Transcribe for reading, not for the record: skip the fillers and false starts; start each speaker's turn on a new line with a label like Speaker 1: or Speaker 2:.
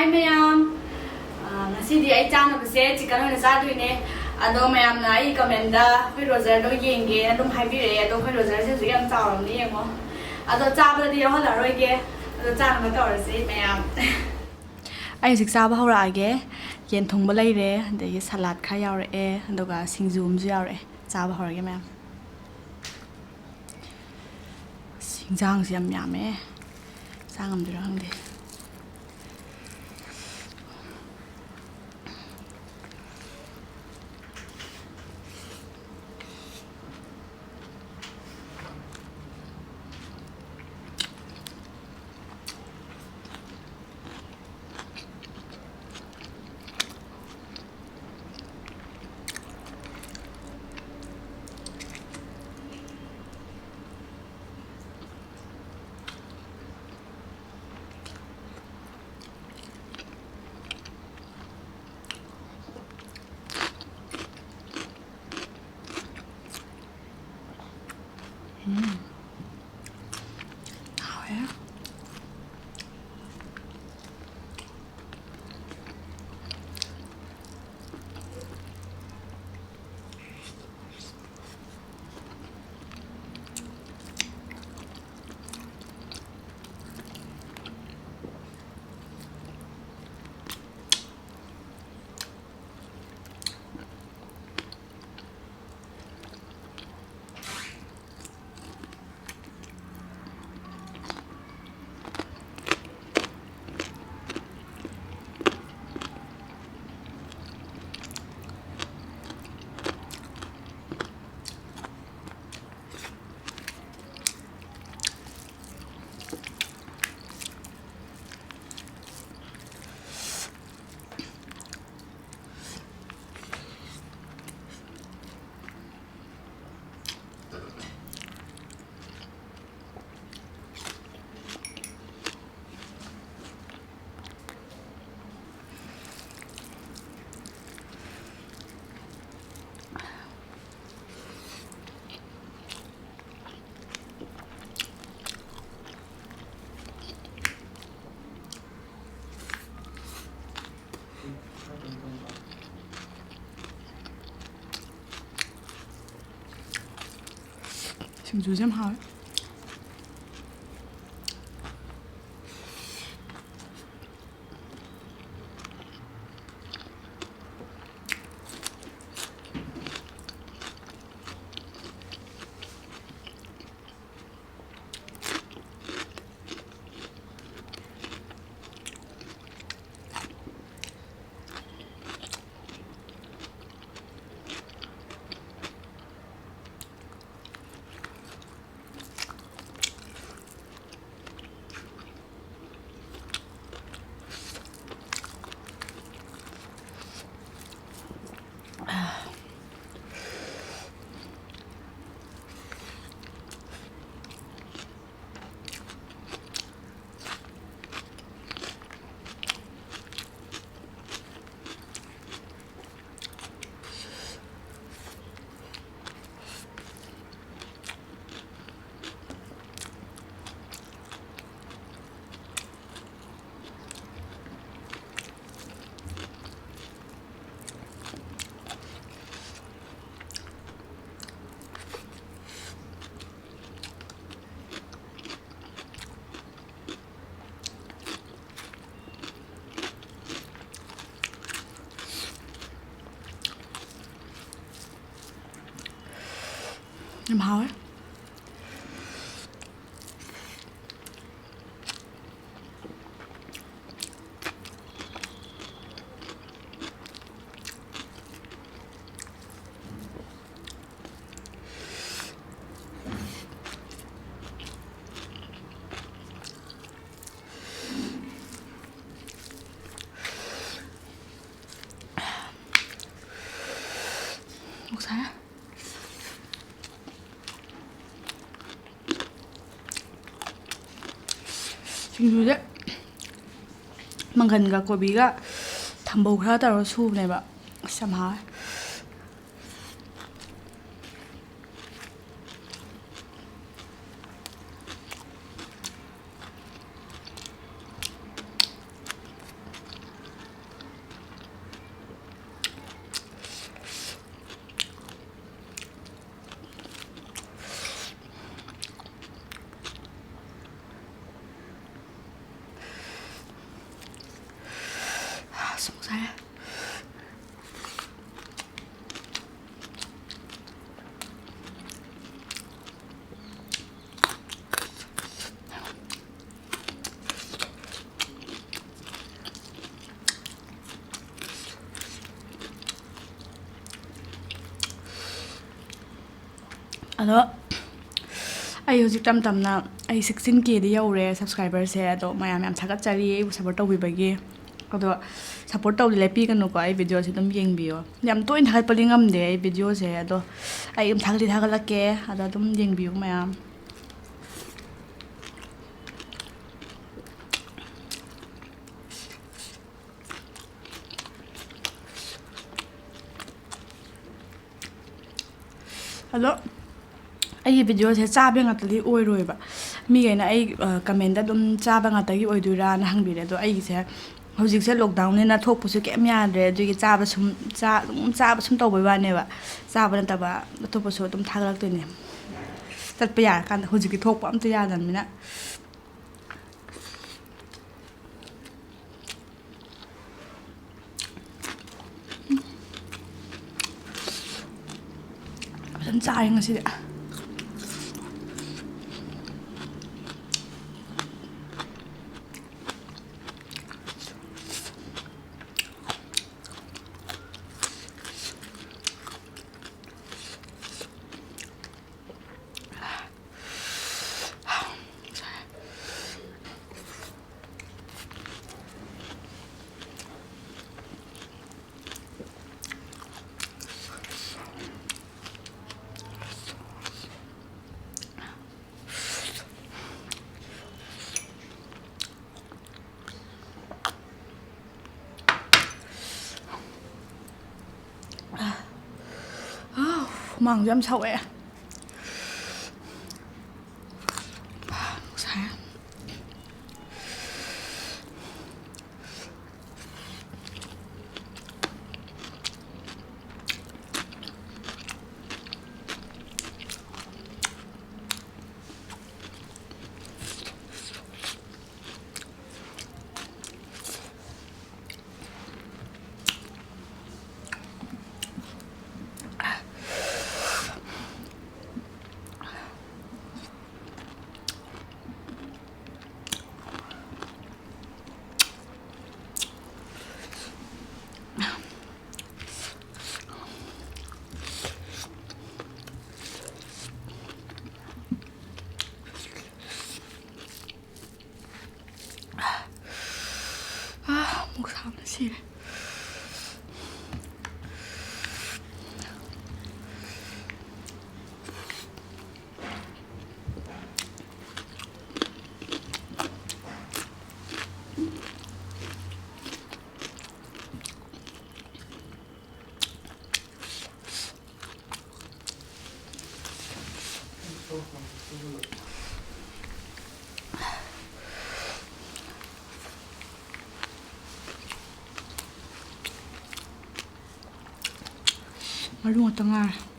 Speaker 1: Hi ma'am. Ngasi di ay channel base chicken na sa duine. Ado ma'am na I commenda koi Roger do yenge na dum haibire ado koi Roger se yam chawram ni yengo. Ado chaba di ho la roi ge. Ado chana ma tawrasi ma'am. Ai sik chaba hora age. Yen thongba leire de salad kha yaure e aduga singju umju yaure. Chaba hora ge ma'am. Singjang si yam yame. Sangam dira hangde. Nào á. Singju 좀 하이. Em hỏi. Một sao? 싱주제 망간과 고비가 담복을 하다로 수분해봐 쌈하 sungsahe. Ado ai hojik tamna ai 16k di yaure subscriber se ado mayam yam thagatchari ai support tawibagi ado support tawli lepi kanu ko ai video se dum yengbiyo yam toin thagat pali ngamde ai video se ado ai thagli thagalakke ado dum yengbiyo mayam ado ai video se chabe ngatali oiroiba mi gaina ai comment da dum chaba ngatagi oidura na hangbire do ai se hojik se lockdown ne na thokpusu kem yadre dugi chaba sum tawbai ba ne ba chaba na taba thokpusu dum thagalak toine tatpa yar kan hojik thokpa amta yadan mina chai ngasi de mang jam sâu ấy sai 목 사면 싫어. Malu tengah.